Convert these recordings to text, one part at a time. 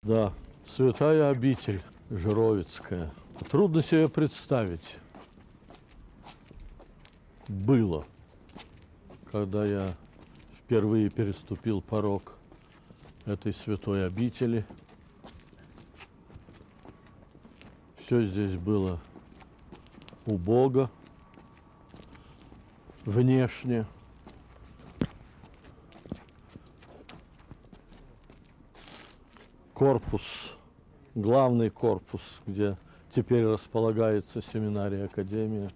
Да, святая обитель Жировицкая. Трудно себе представить. Было, когда я впервые переступил порог этой святой обители. Все здесь было убого, внешне. Корпус, главный корпус, где теперь располагается семинария академия,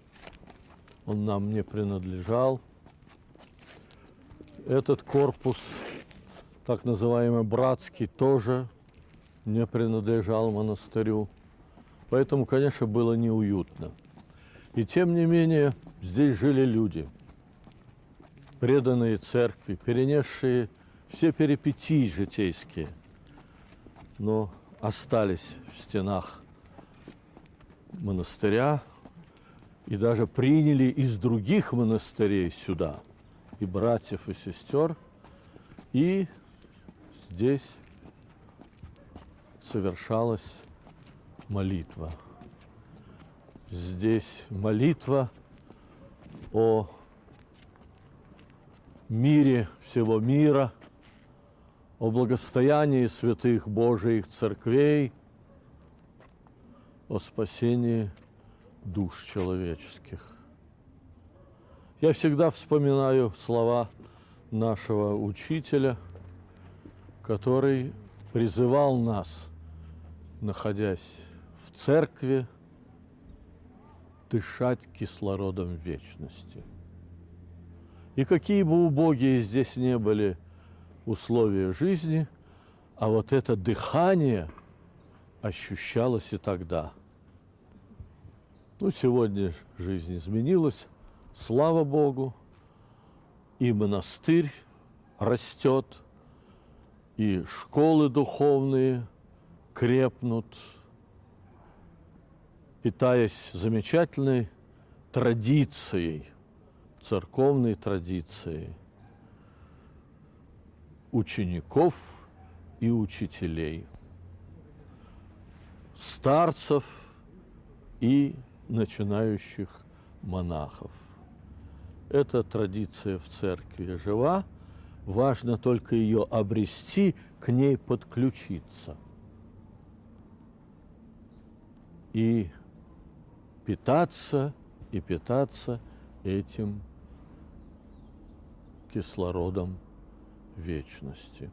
он нам не принадлежал. Этот корпус, так называемый братский, тоже не принадлежал монастырю. Поэтому, конечно, было неуютно. И тем не менее, здесь жили люди, преданные церкви, перенесшие все перипетии житейские, но остались в стенах монастыря и даже приняли из других монастырей сюда и братьев, и сестер, и здесь совершалась молитва. Здесь молитва о мире всего мира, о благостоянии святых Божиих церквей, о спасении душ человеческих. Я всегда вспоминаю слова нашего учителя, который призывал нас, находясь в церкви, дышать кислородом вечности. И какие бы убогие здесь не были условия жизни, а вот это дыхание ощущалось и тогда. Ну, сегодня жизнь изменилась, слава Богу, и монастырь растет, и школы духовные крепнут, питаясь замечательной традицией, церковной традицией учеников и учителей, старцев и начинающих монахов. Эта традиция в церкви жива, важно только ее обрести, к ней подключиться и питаться этим кислородом вечности.